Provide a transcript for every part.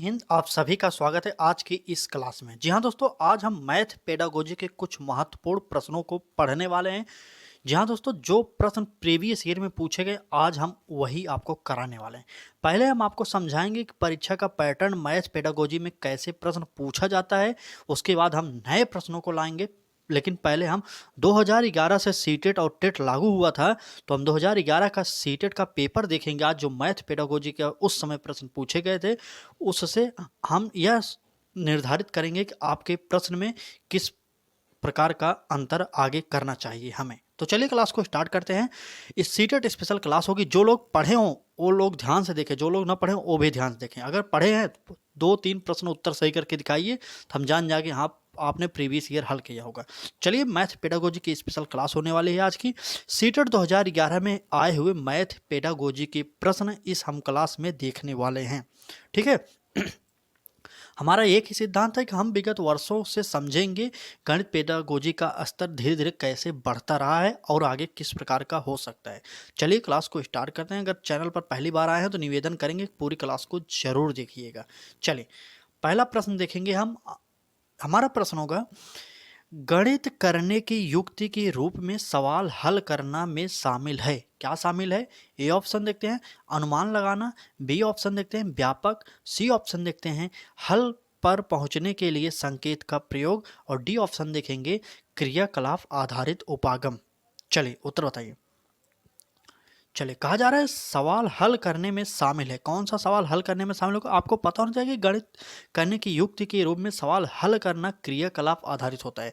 हिंद। आप सभी का स्वागत है आज की इस क्लास में। जी हाँ दोस्तों, आज हम मैथ पेडागोजी के कुछ महत्वपूर्ण प्रश्नों को पढ़ने वाले हैं। जी हाँ दोस्तों, जो प्रश्न प्रीवियस ईयर में पूछे गए आज हम वही आपको कराने वाले हैं। पहले हम आपको समझाएंगे कि परीक्षा का पैटर्न मैथ पेडागोजी में कैसे प्रश्न पूछा जाता है। उसके बाद हम नए प्रश्नों को लाएंगे। लेकिन पहले हम 2011 से सीटेट और टेट लागू हुआ था, तो हम 2011 का सीटेट का पेपर देखेंगे आज, जो मैथ पेडागोजी का उस समय प्रश्न पूछे गए थे। उससे हम यह निर्धारित करेंगे कि आपके प्रश्न में किस प्रकार का अंतर आगे करना चाहिए हमें। तो चलिए क्लास को स्टार्ट करते हैं। इस सीटेट स्पेशल क्लास होगी। जो लोग पढ़े हों वो लोग ध्यान से देखें, जो लोग ना पढ़े हों वो भी ध्यान से देखें। अगर पढ़े हैं तो 2-3 प्रश्न उत्तर सही करके दिखाइए, तो हम जान जाएंगे हाँ आपने प्रीवियस ईयर हल किया होगा। चलिए, मैथ पेडागोजी की स्पेशल क्लास होने वाली है आज की। सीटेट 2011 में आए हुए मैथ पेडागोजी के प्रश्न इस हम क्लास में देखने वाले हैं। ठीक है। हमारा एक ही सिद्धांत है कि हम विगत वर्षों से समझेंगे गणित पेडागोजी का स्तर धीरे धीरे कैसे बढ़ता रहा है और आगे किस प्रकार का हो सकता है। चलिए क्लास को स्टार्ट करते हैं। अगर चैनल पर पहली बार आए हैं तो निवेदन करेंगे पूरी क्लास को जरूर देखिएगा। चलिए, पहला प्रश्न देखेंगे हम। हमारा प्रश्न होगा, गणित करने की युक्ति के रूप में सवाल हल करना में शामिल है। क्या शामिल है? ए ऑप्शन देखते हैं अनुमान लगाना, बी ऑप्शन देखते हैं व्यापक, सी ऑप्शन देखते हैं हल पर पहुंचने के लिए संकेत का प्रयोग, और डी ऑप्शन देखेंगे क्रियाकलाप आधारित उपागम। चलिए उत्तर बताइए। चलिए, कहा जा रहा है सवाल हल करने में शामिल है। कौन सा सवाल हल करने में शामिल होगा? आपको पता होना चाहिए कि गणित करने की युक्ति के रूप में सवाल हल करना क्रियाकलाप आधारित होता है।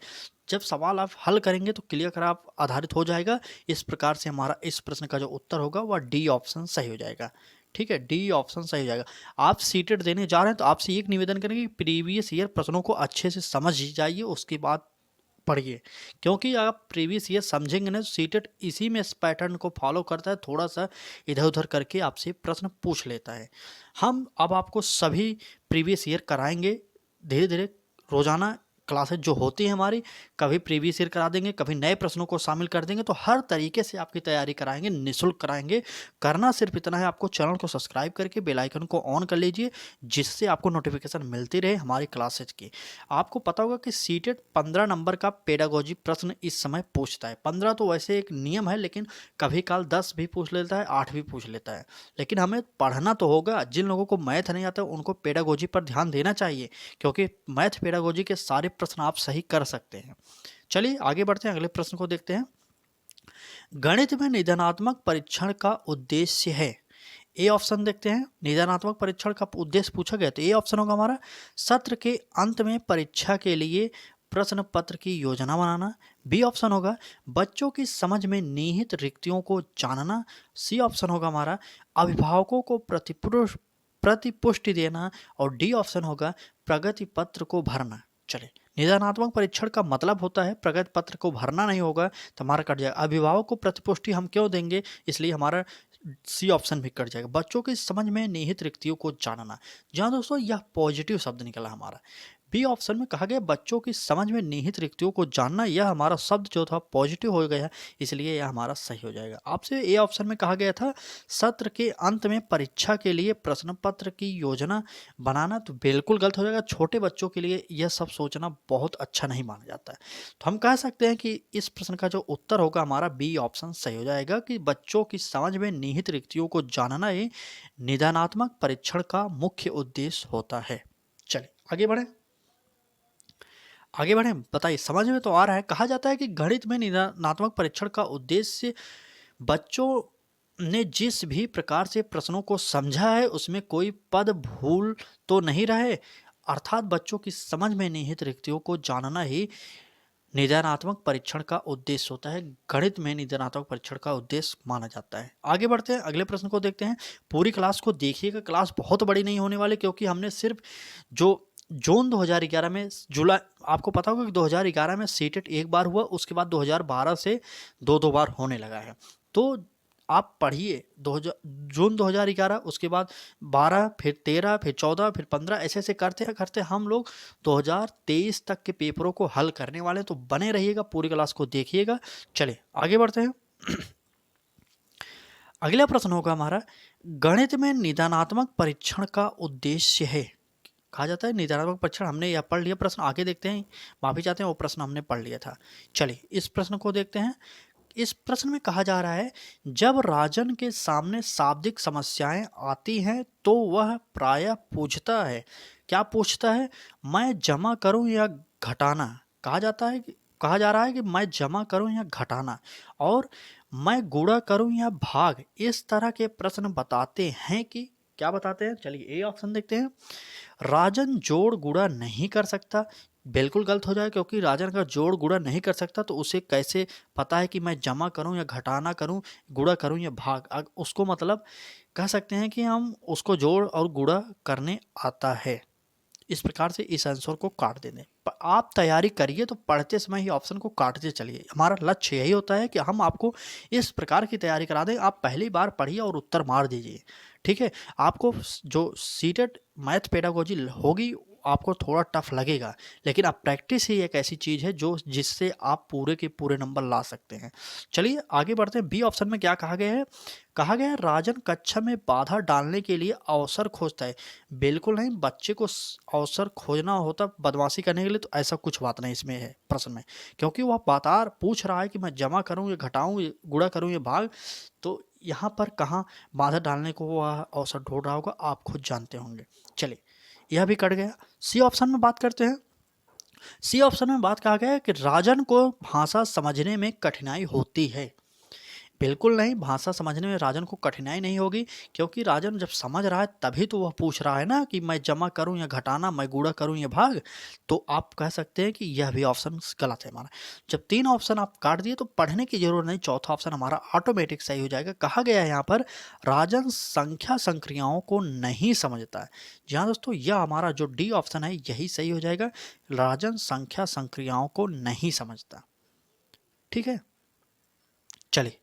जब सवाल आप हल करेंगे तो क्रियाकलाप आधारित हो जाएगा। इस प्रकार से हमारा इस प्रश्न का जो उत्तर होगा वह डी ऑप्शन सही हो जाएगा। ठीक है, डी ऑप्शन सही हो जाएगा। आप सीटेट देने जा रहे हैं तो आपसे एक निवेदन करेंगे कि प्रीवियस ईयर प्रश्नों को अच्छे से समझ जाइए, उसके बाद पढ़िए। क्योंकि आप प्रीवियस ईयर समझेंगे ना, तो सीटेट इसी में इस पैटर्न को फॉलो करता है, थोड़ा सा इधर उधर करके आपसे प्रश्न पूछ लेता है। हम अब आपको सभी प्रीवियस ईयर कराएंगे धीरे धीरे। रोजाना क्लासेज जो होती है हमारी, कभी प्रीवियस ईयर करा देंगे, कभी नए प्रश्नों को शामिल कर देंगे। तो हर तरीके से आपकी तैयारी कराएंगे, निःशुल्क कराएंगे। करना सिर्फ इतना है, आपको चैनल को सब्सक्राइब करके बेल आइकन को ऑन कर लीजिए, जिससे आपको नोटिफिकेशन मिलती रहे हमारी क्लासेज की। आपको पता होगा कि सीटेट 15 नंबर का पेडागोजी प्रश्न इस समय पूछता है। 15 तो वैसे एक नियम है, लेकिन कभी काल 10 भी पूछ लेता है, 8 भी पूछ लेता है। लेकिन हमें पढ़ना तो होगा। जिन लोगों को मैथ नहीं आता उनको पेडागोजी पर ध्यान देना चाहिए, क्योंकि मैथ पेडागोजी के सारे प्रश्न आप सही कर सकते हैं। चलिए आगे बढ़ते हैं, अगले प्रश्न को देखते हैं। गणित में निदानात्मक परीक्षण का उद्देश्य है। ए ऑप्शन देखते हैं। निदानात्मक परीक्षण का उद्देश्य पूछा गया तो ए ऑप्शन होगा हमारा सत्र के अंत में परीक्षा के लिए प्रश्न पत्र की योजना बनाना। बी ऑप्शन होगा बच्चों की समझ में निहित रिक्तियों को जानना। सी ऑप्शन होगा हमारा अभिभावकों को प्रतिपुष्टि देना। और डी ऑप्शन होगा प्रगति पत्र को भरना। चले, निदानात्मक परीक्षण का मतलब होता है प्रगति पत्र को भरना नहीं होगा तो हमारा कट जाएगा। अभिभावक को प्रतिपुष्टि हम क्यों देंगे, इसलिए हमारा सी ऑप्शन भी कट जाएगा। बच्चों की समझ में निहित रिक्तियों को जानना। जहाँ दोस्तों यह पॉजिटिव शब्द निकला हमारा। बी ऑप्शन में कहा गया बच्चों की समझ में निहित रिक्तियों को जानना, यह हमारा शब्द जो था पॉजिटिव हो गया, इसलिए यह हमारा सही हो जाएगा। आपसे ए ऑप्शन में कहा गया था सत्र के अंत में परीक्षा के लिए प्रश्न पत्र की योजना बनाना, तो बिल्कुल गलत हो जाएगा। छोटे बच्चों के लिए यह सब सोचना बहुत अच्छा नहीं माना जाता है। तो हम कह सकते हैं कि इस प्रश्न का जो उत्तर होगा हमारा बी ऑप्शन सही हो जाएगा, कि बच्चों की समझ में निहित रिक्तियों को जानना ही निदानात्मक परीक्षण का मुख्य उद्देश्य होता है। चलिए आगे बढ़े। आगे बढ़े, बताइए समझ में तो आ रहा है। कहा जाता है कि गणित में निदानात्मक परीक्षण का उद्देश्य बच्चों ने जिस भी प्रकार से प्रश्नों को समझा है उसमें कोई पद भूल तो नहीं रहे, अर्थात बच्चों की समझ में निहित रिक्तियों को जानना ही निदानात्मक परीक्षण का उद्देश्य होता है। गणित में निदानात्मक परीक्षण का उद्देश्य माना जाता है। आगे बढ़ते हैं, अगले प्रश्न को देखते हैं। पूरी क्लास को देखिएगा, क्लास बहुत बड़ी नहीं होने वाली, क्योंकि हमने सिर्फ जो जून 2011 में जुलाई, आपको पता होगा कि 2011 में सीटेट एक बार हुआ, उसके बाद 2012 से दो बार होने लगा है। तो आप पढ़िए जून 2011, उसके बाद 12, फिर 13, फिर 14, फिर 15, ऐसे ऐसे करते करते हम लोग 2023 तक के पेपरों को हल करने वाले हैं। तो बने रहिएगा, पूरी क्लास को देखिएगा। चलिए आगे बढ़ते हैं। अगला प्रश्न होगा हमारा, गणित में निदानात्मक परीक्षण का उद्देश्य है। कहा जाता है निदानात्मक परीक्षण। हमने यह पढ़ लिया, प्रश्न आगे देखते हैं, माफी चाहते हैं, वो प्रश्न हमने पढ़ लिया था। चलिए इस प्रश्न को देखते हैं। इस प्रश्न में कहा जा रहा है, जब राजन के सामने शाब्दिक समस्याएं आती हैं तो वह प्रायः पूछता है, क्या पूछता है? मैं जमा करूं या घटाना। कहा जा रहा है कि मैं जमा करूं या घटाना, और मैं गुणा करूं या भाग। इस तरह के प्रश्न बताते हैं कि क्या बताते हैं? चलिए ए ऑप्शन देखते हैं। राजन जोड़ गुणा नहीं कर सकता। बिल्कुल गलत हो जाए, क्योंकि राजन का जोड़ गुणा नहीं कर सकता तो उसे कैसे पता है कि मैं जमा करूं या घटाना करूं, गुणा करूं या भाग। उसको मतलब कह सकते हैं कि हम उसको जोड़ और गुणा करने आता है। इस प्रकार से इस आंसर को काट देंगे। आप तैयारी करिए तो पढ़ते समय ही ऑप्शन को काटते चलिए। हमारा लक्ष्य यही होता है कि हम आपको इस प्रकार की तैयारी करा दें, आप पहली बार पढ़िए और उत्तर मार दीजिए। ठीक है, आपको जो सीटेट मैथ पेडागोजी होगी आपको थोड़ा टफ लगेगा, लेकिन अब प्रैक्टिस ही एक ऐसी चीज़ है जो जिससे आप पूरे के पूरे नंबर ला सकते हैं। चलिए आगे बढ़ते हैं। बी ऑप्शन में क्या कहा गया है? कहा गया है राजन कक्षा में बाधा डालने के लिए अवसर खोजता है। बिल्कुल नहीं, बच्चे को अवसर खोजना होता बदमाशी करने के लिए, तो ऐसा कुछ बात नहीं इसमें है प्रश्न में, क्योंकि वह बातार पूछ रहा है कि मैं जमा करूं या घटाऊं, गुणा करूं या भाग। तो यहाँ पर कहाँ बाधा डालने को वह अवसर ढूंढ रहा होगा, आप खुद जानते होंगे। चलिए यह भी कट गया। सी ऑप्शन में बात करते हैं। सी ऑप्शन में बात कहा गया है कि राजन को भाषा समझने में कठिनाई होती है। बिल्कुल नहीं, भाषा समझने में राजन को कठिनाई नहीं होगी, क्योंकि राजन जब समझ रहा है तभी तो वह पूछ रहा है ना कि मैं जमा करूं या घटाना, मैं गुणा करूं या भाग। तो आप कह सकते हैं कि यह भी ऑप्शन गलत है हमारा। जब तीन ऑप्शन आप काट दिए तो पढ़ने की जरूरत नहीं, चौथा ऑप्शन हमारा ऑटोमेटिक सही हो जाएगा। कहा गया है यहाँ पर राजन संख्या संक्रियाओं को नहीं समझता है। जी हाँ दोस्तों, यह हमारा जो डी ऑप्शन है यही सही हो जाएगा। राजन संख्या संक्रियाओं को नहीं समझता। ठीक है, चलिए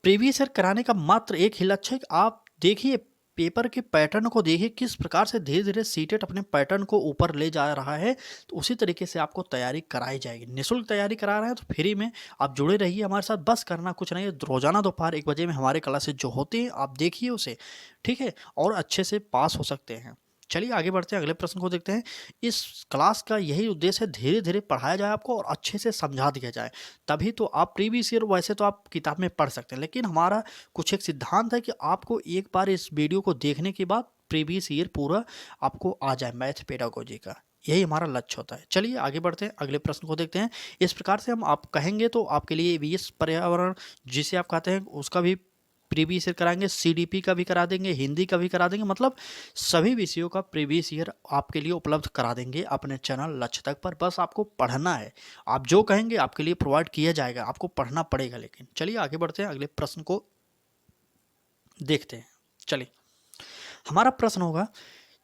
प्रीवियस ईयर कराने का मात्र एक ही लक्ष्य है कि आप देखिए पेपर के पैटर्न को, देखिए किस प्रकार से धीरे धीरे सीटेट अपने पैटर्न को ऊपर ले जा रहा है। तो उसी तरीके से आपको तैयारी कराई जाएगी। निःशुल्क तैयारी करा रहे हैं तो फ्री में आप जुड़े रहिए हमारे साथ। बस करना कुछ नहीं है, रोजाना दोपहर 1 बजे में हमारे क्लासेस जो होती हैं आप देखिए उसे, ठीक है, और अच्छे से पास हो सकते हैं। चलिए आगे बढ़ते हैं, अगले प्रश्न को देखते हैं। इस क्लास का यही उद्देश्य है, धीरे धीरे पढ़ाया जाए आपको और अच्छे से समझा दिया जाए, तभी तो आप प्रीवियस ईयर वैसे तो आप किताब में पढ़ सकते हैं, लेकिन हमारा कुछ एक सिद्धांत है कि आपको एक बार इस वीडियो को देखने के बाद प्रीवियस ईयर पूरा आपको आ जाए मैथ पेडागोजी का, यही हमारा लक्ष्य होता है। चलिए आगे बढ़ते हैं, अगले प्रश्न को देखते हैं। इस प्रकार से हम आप कहेंगे तो आपके लिए ईवीएस पर्यावरण जिसे आप कहते हैं उसका भी प्रीवियस ईयर कराएंगे, सीडीपी का भी करा देंगे, हिंदी का भी करा देंगे, मतलब सभी विषयों का प्रीवियस ईयर आपके लिए उपलब्ध करा देंगे अपने चैनल लक्ष्य तक पर। बस आपको पढ़ना है, आप जो कहेंगे आपके लिए प्रोवाइड किया जाएगा, आपको पढ़ना पड़ेगा लेकिन। चलिए आगे बढ़ते हैं, अगले प्रश्न को देखते हैं। चलिए हमारा प्रश्न होगा,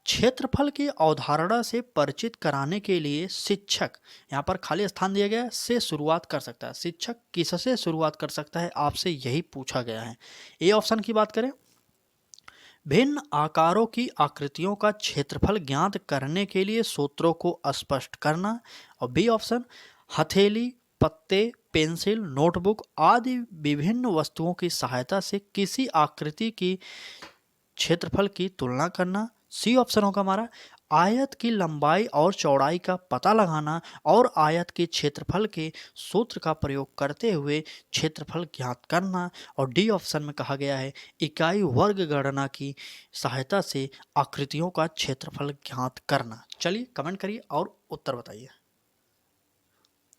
क्षेत्रफल की अवधारणा से परिचित कराने के लिए शिक्षक, यहाँ पर खाली स्थान दिया गया है, से शुरुआत कर सकता है। शिक्षक किससे शुरुआत कर सकता है, आपसे यही पूछा गया है। ए ऑप्शन की बात करें, भिन्न आकारों की आकृतियों का क्षेत्रफल ज्ञात करने के लिए सूत्रों को स्पष्ट करना। और बी ऑप्शन, हथेली, पत्ते, पेंसिल, नोटबुक आदि विभिन्न वस्तुओं की सहायता से किसी आकृति की क्षेत्रफल की तुलना करना। सी ऑप्शन होगा हमारा, आयत की लंबाई और चौड़ाई का पता लगाना और आयत के क्षेत्रफल के सूत्र का प्रयोग करते हुए क्षेत्रफल ज्ञात करना। और डी ऑप्शन में कहा गया है, इकाई वर्ग गणना की सहायता से आकृतियों का क्षेत्रफल ज्ञात करना। चलिए कमेंट करिए और उत्तर बताइए।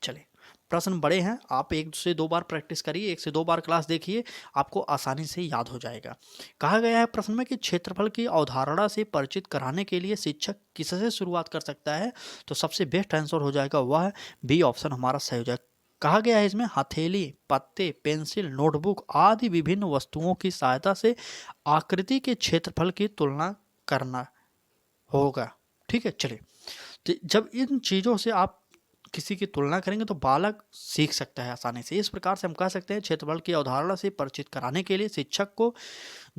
चलिए प्रश्न बड़े हैं, आप 1 से 2 बार प्रैक्टिस करिए, 1 से 2 बार क्लास देखिए, आपको आसानी से याद हो जाएगा। कहा गया है प्रश्न में कि क्षेत्रफल की अवधारणा से परिचित कराने के लिए शिक्षक किससे शुरुआत कर सकता है, तो सबसे बेस्ट आंसर हो जाएगा वह बी ऑप्शन हमारा सही हो जाएगा। कहा गया है इसमें हथेली, पत्ते, पेंसिल, नोटबुक आदि विभिन्न वस्तुओं की सहायता से आकृति के क्षेत्रफल की तुलना करना होगा। ठीक है, चलिए तो जब इन चीज़ों से आप किसी की तुलना करेंगे तो बालक सीख सकता है आसानी से। इस प्रकार से हम कह सकते हैं क्षेत्रफल की अवधारणा से परिचित कराने के लिए शिक्षक को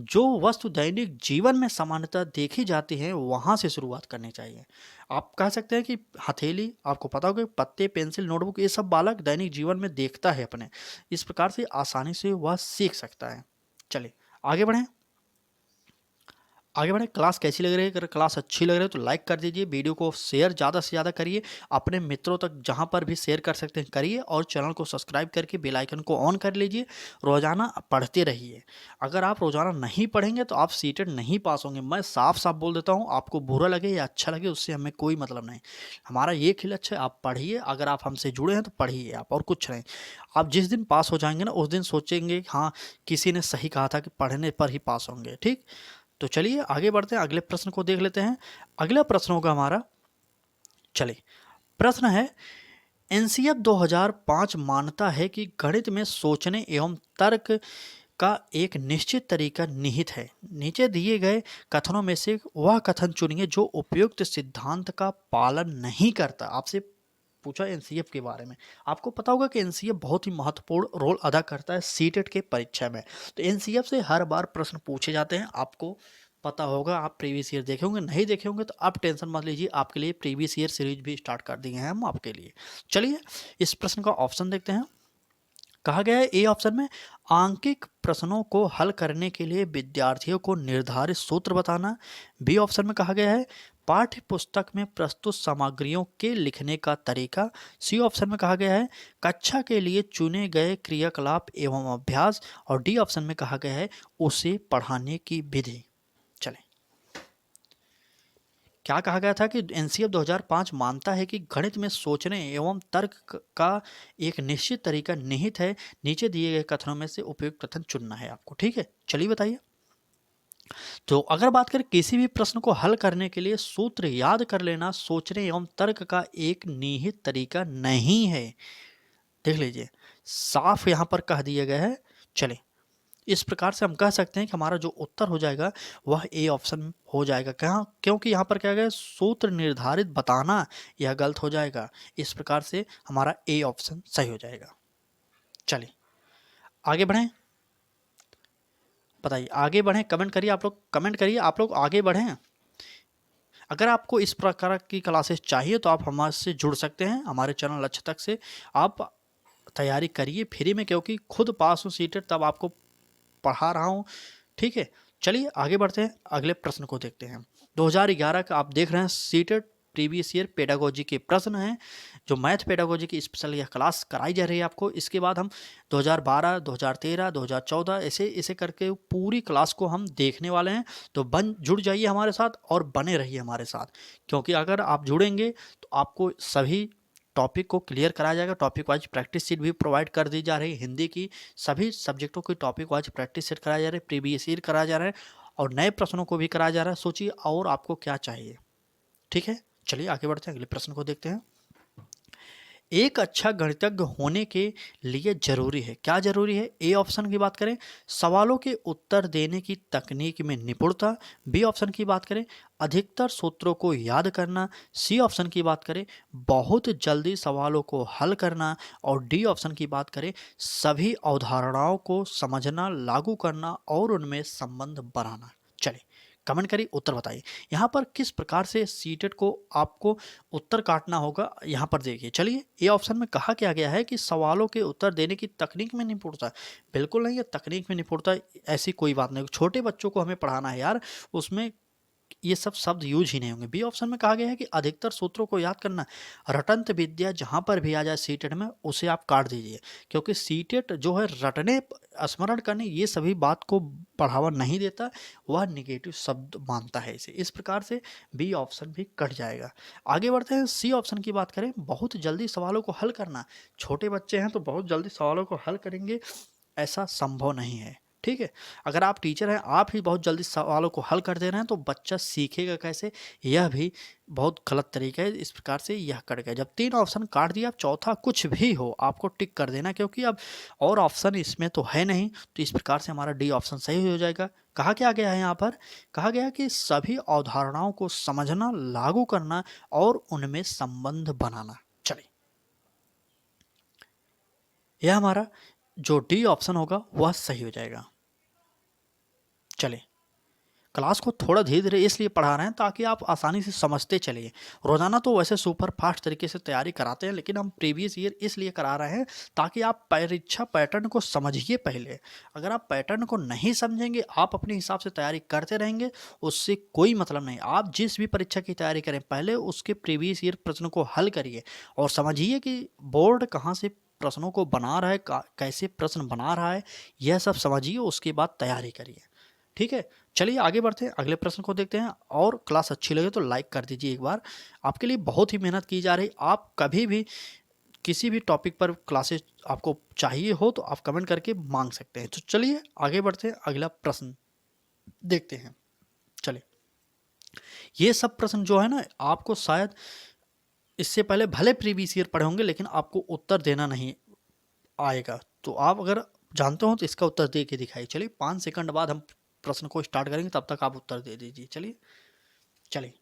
जो वस्तु दैनिक जीवन में सामान्यतः देखी जाती है वहां से शुरुआत करनी चाहिए। आप कह सकते हैं कि हथेली, आपको पता होगा पत्ते, पेंसिल, नोटबुक, ये सब बालक दैनिक जीवन में देखता है अपने, इस प्रकार से आसानी से वह सीख सकता है। चलिए आगे बढ़ें, आगे बढ़े। क्लास कैसी लग रही है? अगर क्लास अच्छी लग रही है तो लाइक कर दीजिए, वीडियो को शेयर ज़्यादा से ज़्यादा करिए, अपने मित्रों तक जहाँ पर भी शेयर कर सकते हैं करिए, और चैनल को सब्सक्राइब करके बेल आइकन को ऑन कर लीजिए। रोज़ाना पढ़ते रहिए। अगर आप रोज़ाना नहीं पढ़ेंगे तो आप सीटेट नहीं पास होंगे। मैं साफ साफ बोल देता हूँ, आपको बुरा लगे या अच्छा लगे उससे हमें कोई मतलब नहीं। हमारा ये लक्ष्य है, आप पढ़िए। अगर आप हमसे जुड़े हैं तो पढ़िए आप, और कुछ नहीं। आप जिस दिन पास हो जाएंगे ना उस दिन सोचेंगे हाँ, किसी ने सही कहा था कि पढ़ने पर ही पास होंगे। ठीक, तो चलिए आगे बढ़ते हैं, अगले प्रश्न को देख लेते हैं। अगला प्रश्न होगा हमारा, चलिए प्रश्न है, एनसीएफ 2005 मानता है कि गणित में सोचने एवं तर्क का एक निश्चित तरीका निहित है। नीचे दिए गए कथनों में से वह कथन चुनिए जो उपयुक्त सिद्धांत का पालन नहीं करता। आपसे पूछा एनसीएफ के बारे में। आपको पता होगा कि एनसीएफ बहुत ही महत्वपूर्ण रोल अदा करता है सीटेट के परीक्षा में। तो एनसीएफ से हर बार प्रश्न पूछे जाते हैं, आपको पता होगा। आप प्रीवियस ईयर देखे होंगे, नहीं देखे होंगे तो आप टेंशन मत लीजिए, आपके लिए प्रीवियस ईयर सीरीज भी स्टार्ट कर दिए हैं हम आपके लिए। चलिए इस प्रश्न का ऑप्शन देखते हैं। कहा गया है ए ऑप्शन में, आंकिक प्रश्नों को हल करने के लिए विद्यार्थियों को निर्धारित सूत्र बताना। बी ऑप्शन में कहा गया है, पाठ्य पुस्तक में प्रस्तुत सामग्रियों के लिखने का तरीका। सी ऑप्शन में कहा गया है, कक्षा के लिए चुने गए क्रियाकलाप एवं अभ्यास। और डी ऑप्शन में कहा गया है, उसे पढ़ाने की विधि। चलें, क्या कहा गया था कि एनसीएफ 2005 मानता है कि गणित में सोचने एवं तर्क का एक निश्चित तरीका निहित है। नीचे दिए गए कथनों में से उपयुक्त कथन चुनना है आपको। ठीक है, चलिए बताइए। तो अगर बात करें किसी भी प्रश्न को हल करने के लिए सूत्र याद कर लेना सोचने एवं तर्क का एक निहित तरीका नहीं है। देख लीजिए, साफ यहां पर कह दिया गया है। चलिए, इस प्रकार से हम कह सकते हैं कि हमारा जो उत्तर हो जाएगा वह ए ऑप्शन हो जाएगा। कहाँ? क्योंकि यहाँ पर क्या गया, सूत्र निर्धारित बताना, यह गलत हो जाएगा। इस प्रकार से हमारा ए ऑप्शन सही हो जाएगा। चलिए आगे बढ़ें, बताइए आगे बढ़ें, कमेंट करिए आप लोग, कमेंट करिए आप लोग, आगे बढ़ें। अगर आपको इस प्रकार की क्लासेस चाहिए तो आप हमारे जुड़ सकते हैं, हमारे चैनल लक्ष्य तक से आप तैयारी करिए फ्री में, क्योंकि खुद पास हो सीटेट तब आपको पढ़ा रहा हूँ। ठीक है, चलिए आगे बढ़ते हैं, अगले प्रश्न को देखते हैं। 2011 का आप देख रहे हैं सीटेट प्रीवियस ईयर पेडागोजी के प्रश्न हैं, जो मैथ पेडागोजी की स्पेशल यह क्लास कराई जा रही है आपको। इसके बाद हम 2012, 2013, 2014 ऐसे ऐसे करके पूरी क्लास को हम देखने वाले हैं। तो जुड़ जाइए हमारे साथ और बने रहिए हमारे साथ, क्योंकि अगर आप जुड़ेंगे तो आपको सभी टॉपिक को क्लियर कराया जाएगा। टॉपिक वाइज प्रैक्टिस सीट भी प्रोवाइड कर दी जा रही है, हिंदी की सभी सब्जेक्टों की टॉपिक वाइज प्रैक्टिस सेट कराया जा रहा है, प्रीवियस ईयर कराया जा रहा है, और नए प्रश्नों को भी कराया जा रहा है। सोचिए और आपको क्या चाहिए। ठीक है, चलिए आगे बढ़ते हैं, अगले प्रश्न को देखते हैं। एक अच्छा गणितज्ञ होने के लिए जरूरी है, क्या जरूरी है? ए ऑप्शन की बात करें, सवालों के उत्तर देने की तकनीक में निपुणता। बी ऑप्शन की बात करें, अधिकतर सूत्रों को याद करना। सी ऑप्शन की बात करें, बहुत जल्दी सवालों को हल करना। और डी ऑप्शन की बात करें, सभी अवधारणाओं को समझना, लागू करना और उनमें संबंध बनाना। चलिए कमेंट करिए, उत्तर बताइए। यहाँ पर किस प्रकार से सीटेट को आपको उत्तर काटना होगा, यहाँ पर देखिए। चलिए, ए ऑप्शन में कहा क्या गया है कि सवालों के उत्तर देने की तकनीक में निपुणता। बिल्कुल नहीं है, तकनीक में निपुणता ऐसी कोई बात नहीं। छोटे बच्चों को हमें पढ़ाना है यार, उसमें ये सब शब्द यूज ही नहीं होंगे। बी ऑप्शन में कहा गया है कि अधिकतर सूत्रों को याद करना। रटंत विद्या जहाँ पर भी आ जाए सीटेट में उसे आप काट दीजिए, क्योंकि सीटेट जो है रटने, स्मरण करने, ये सभी बात को बढ़ावा नहीं देता, वह निगेटिव शब्द मानता है इसे। इस प्रकार से बी ऑप्शन भी कट जाएगा। आगे बढ़ते हैं, सी ऑप्शन की बात करें, बहुत जल्दी सवालों को हल करना। छोटे बच्चे हैं तो बहुत जल्दी सवालों को हल करेंगे, ऐसा संभव नहीं है। ठीक है, अगर आप टीचर हैं, आप ही बहुत जल्दी सवालों को हल कर दे रहे हैं तो बच्चा सीखेगा कैसे? यह भी बहुत गलत तरीका है। इस प्रकार से यह कट गया। जब 3 ऑप्शन काट दिया, अब चौथा कुछ भी हो आपको टिक कर देना, क्योंकि अब और ऑप्शन इसमें तो है नहीं। तो इस प्रकार से हमारा डी ऑप्शन सही हो जाएगा। कहा क्या गया है यहाँ पर? कहा गया कि सभी अवधारणाओं को समझना, लागू करना और उनमें संबंध बनाना। चलिए, यह हमारा जो डी ऑप्शन होगा वह सही हो जाएगा। चले क्लास को थोड़ा धीरे धीरे इसलिए पढ़ा रहे हैं ताकि आप आसानी से समझते चलिए। रोजाना तो वैसे सुपर फास्ट तरीके से तैयारी कराते हैं, लेकिन हम प्रीवियस ईयर इसलिए करा रहे हैं ताकि आप परीक्षा पैटर्न को समझिए पहले। अगर आप पैटर्न को नहीं समझेंगे, आप अपने हिसाब से तैयारी करते रहेंगे, उससे कोई मतलब नहीं। आप जिस भी परीक्षा की तैयारी करें, पहले उसके प्रीवियस ईयर प्रश्नों को हल करिए और समझिए कि बोर्ड कहाँ से प्रश्नों को बना रहा है, कैसे प्रश्न बना रहा है, यह सब समझिए, उसके बाद तैयारी करिए। ठीक है, चलिए आगे बढ़ते हैं, अगले प्रश्न को देखते हैं। और क्लास अच्छी लगे तो लाइक कर दीजिए एक बार। आपके लिए बहुत ही मेहनत की जा रही। आप कभी भी किसी भी टॉपिक पर क्लासेस आपको चाहिए हो तो आप कमेंट करके मांग सकते हैं। तो चलिए आगे बढ़ते हैं, अगला प्रश्न देखते हैं। चलिए, ये सब प्रश्न जो है ना, आपको शायद इससे पहले भले प्रीवियस ईयर पढ़े होंगे, लेकिन आपको उत्तर देना नहीं आएगा। तो आप अगर जानते हो तो इसका उत्तर दे के दिखाइए। चलिए 5 सेकंड बाद हम प्रश्न को स्टार्ट करेंगे, तब तक आप उत्तर दे दीजिए। चलिए चलिए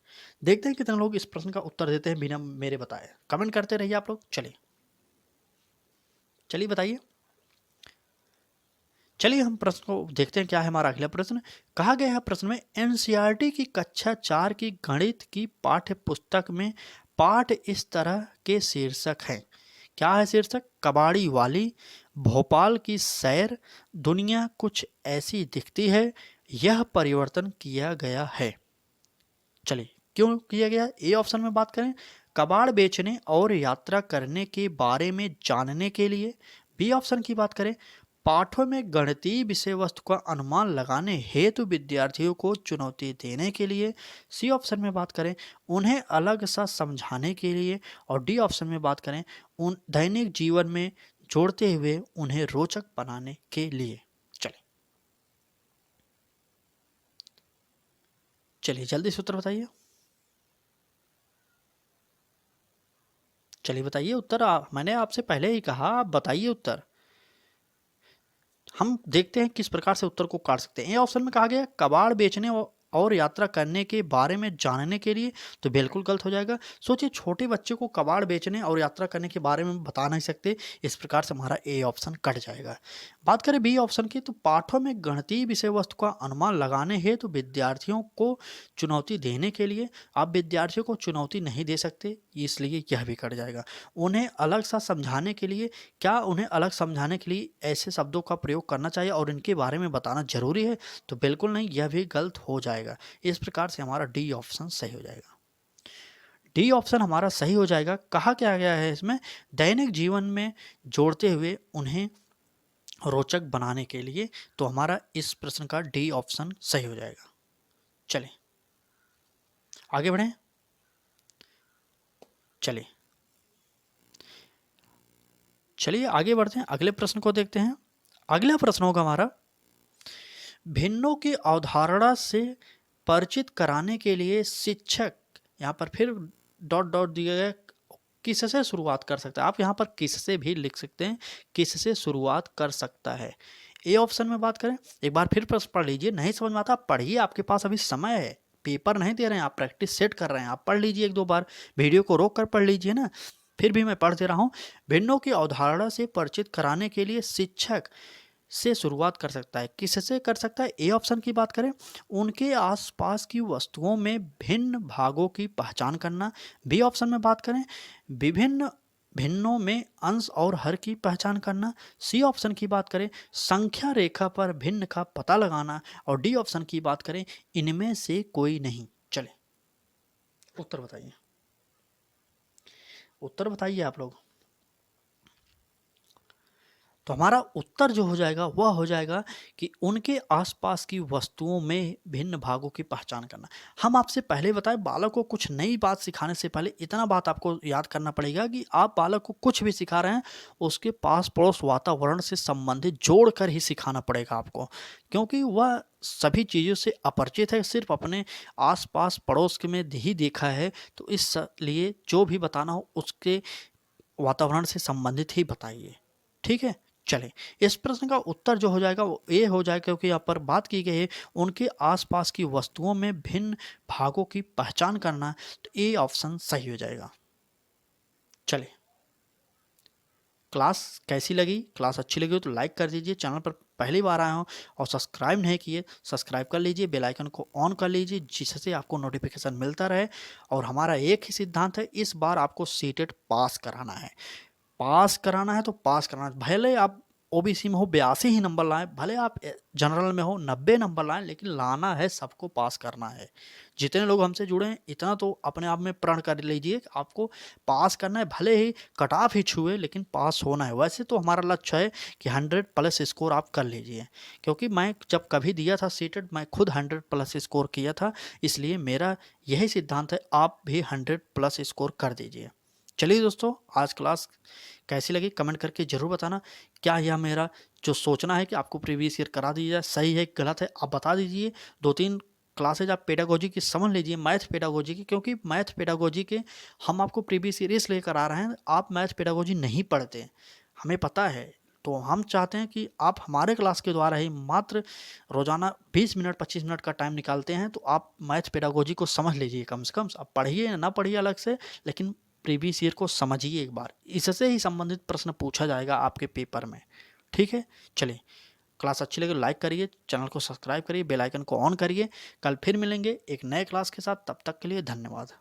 देखते हैं कितने लोग इस प्रश्न का उत्तर देते हैं बिना मेरे बताए। कमेंट करते रहिए आप लोग। चलिए चलिए बताइए। चलिए हम प्रश्न को देखते हैं, क्या है हमारा अगला प्रश्न। कहा गया है प्रश्न में, एनसीईआरटी की कक्षा 4 की गणित की पाठ्य पुस्तक में पाठ इस तरह के शीर्षक हैं। क्या है शीर्षक? कबाड़ी वाली, भोपाल की सैर, दुनिया कुछ ऐसी दिखती है, यह परिवर्तन किया गया है। चलिए, क्यों किया गया है? ए ऑप्शन में बात करें, कबाड़ बेचने और यात्रा करने के बारे में जानने के लिए। बी ऑप्शन की बात करें, पाठों में गणितीय विषय वस्तु का अनुमान लगाने हेतु विद्यार्थियों को चुनौती देने के लिए। सी ऑप्शन में बात करें, उन्हें अलग सा समझाने के लिए। और डी ऑप्शन में बात करें, उन दैनिक जीवन में जोड़ते हुए उन्हें रोचक बनाने के लिए। चलिए चलिए जल्दी से उत्तर बताइए। चलिए बताइए उत्तर। मैंने आपसे पहले ही कहा, आप बताइए उत्तर। हम देखते हैं किस प्रकार से उत्तर को काट सकते हैं। ए ऑप्शन में कहा गया कबाड़ बेचने और यात्रा करने के बारे में जानने के लिए, तो बिल्कुल गलत हो जाएगा। सोचिए, छोटे बच्चे को कबाड़ बेचने और यात्रा करने के बारे में बता नहीं सकते, इस प्रकार से हमारा ए ऑप्शन कट जाएगा। बात करें बी ऑप्शन की, तो पाठों में गणितीय विषय वस्तु का अनुमान लगाने हेतु विद्यार्थियों को चुनौती देने के लिए। आप विद्यार्थियों को चुनौती नहीं दे सकते, इसलिए यह भी कट जाएगा। उन्हें अलग सा समझाने के लिए, क्या उन्हें अलग समझाने के लिए ऐसे शब्दों का प्रयोग करना चाहिए और इनके बारे में बताना जरूरी है? तो बिल्कुल नहीं, यह भी गलत हो जाएगा। इस प्रकार से हमारा डी ऑप्शन सही हो जाएगा। डी ऑप्शन हमारा सही हो जाएगा। कहा क्या गया है इसमें, दैनिक जीवन में जोड़ते हुए उन्हें रोचक बनाने के लिए। तो हमारा इस प्रश्न का डी ऑप्शन सही हो जाएगा। चलिए आगे बढ़ें। चलिए चलिए आगे बढ़ते हैं, अगले प्रश्न को देखते हैं। अगला प्रश्न होगा हमारा, भिन्नों की अवधारणा से परिचित कराने के लिए शिक्षक, यहाँ पर फिर डॉट डॉट दिया गया, किससे शुरुआत कर सकता है? आप यहाँ पर किससे भी लिख सकते हैं, किससे शुरुआत कर सकता है। ए ऑप्शन में बात करें, एक बार फिर प्रश्न पढ़ लीजिए, नहीं समझ में आता पढ़िए, आपके पास अभी समय है, पेपर नहीं दे रहे हैं आप, प्रैक्टिस सेट कर रहे हैं, आप पढ़ लीजिए एक दो बार, वीडियो को रोक कर पढ़ लीजिए ना। फिर भी मैं पढ़ दे रहा हूँ। भिन्नों की अवधारणा से परिचित कराने के लिए शिक्षक से शुरुआत कर सकता है। किससे कर सकता है? ए ऑप्शन की बात करें, उनके आसपास की वस्तुओं में भिन्न भागों की पहचान करना। बी ऑप्शन में बात करें, विभिन्न भिन्नों में अंश और हर की पहचान करना। सी ऑप्शन की बात करें, संख्या रेखा पर भिन्न का पता लगाना। और डी ऑप्शन की बात करें, इनमें से कोई नहीं। चले उत्तर बताइए, उत्तर बताइए आप लोग। तो हमारा उत्तर जो हो जाएगा वह हो जाएगा कि उनके आसपास की वस्तुओं में भिन्न भागों की पहचान करना। हम आपसे पहले बताए, बालक को कुछ नई बात सिखाने से पहले इतना बात आपको याद करना पड़ेगा कि आप बालक को कुछ भी सिखा रहे हैं, उसके पास पड़ोस वातावरण से संबंधित जोड़ कर ही सिखाना पड़ेगा आपको, क्योंकि वह सभी चीज़ों से अपरिचित है, सिर्फ अपने आसपास पड़ोस के में ही देखा है। तो इसलिए जो भी बताना हो उसके वातावरण से संबंधित ही बताइए। ठीक है, चले इस प्रश्न का उत्तर जो हो जाएगा वो ए हो जाएगा, क्योंकि यहाँ पर बात की गई है उनके आसपास की वस्तुओं में भिन्न भागों की पहचान करना। तो ए ऑप्शन सही हो जाएगा। चले, क्लास कैसी लगी? क्लास अच्छी लगी हो तो लाइक कर दीजिए, चैनल पर पहली बार आए हों और सब्सक्राइब नहीं किए, सब्सक्राइब कर लीजिए, बेल आइकन को ऑन कर लीजिए जिससे आपको नोटिफिकेशन मिलता रहे। और हमारा एक ही सिद्धांत है, इस बार आपको सीटेट पास कराना है। पास कराना है तो पास कराना है, भले आप ओबीसी में हो 82 ही नंबर लाएं, भले आप जनरल में हो 90 नंबर लाएं, लेकिन लाना है, सबको पास करना है। जितने लोग हमसे जुड़े हैं इतना तो अपने आप में प्रण कर लीजिए कि आपको पास करना है, भले ही कट ऑफ ही छुए लेकिन पास होना है। वैसे तो हमारा लक्ष्य है कि 100+ स्कोर आप कर लीजिए, क्योंकि मैं जब कभी दिया था सीटेट मैं खुद 100+ स्कोर किया था, इसलिए मेरा यही सिद्धांत है, आप भी 100+ स्कोर कर दीजिए। चलिए दोस्तों, आज क्लास कैसी लगी कमेंट करके ज़रूर बताना। क्या यह मेरा जो सोचना है कि आपको प्रीवियस ईयर करा दिया जाए सही है गलत है, आप बता दीजिए। 2-3 क्लासेज आप पेडागोजी की समझ लीजिए, मैथ पेडागोजी की, क्योंकि मैथ पेडागोजी के हम आपको प्रीवियस ईयर इसलिए करा रहे हैं, आप मैथ पेडागोजी नहीं पढ़ते, हमें पता है। तो हम चाहते हैं कि आप हमारे क्लास के द्वारा ही मात्र रोज़ाना 20 मिनट 25 मिनट का टाइम निकालते हैं, तो आप मैथ पेडागोजी को समझ लीजिए कम से कम। आप पढ़िए या ना पढ़िए अलग से, लेकिन प्रीवियस ईयर को समझिए एक बार, इससे ही संबंधित प्रश्न पूछा जाएगा आपके पेपर में। ठीक है, चलिए, क्लास अच्छी लगे लाइक करिए, चैनल को सब्सक्राइब करिए, बेल आइकन को ऑन करिए। कल फिर मिलेंगे एक नए क्लास के साथ, तब तक के लिए धन्यवाद।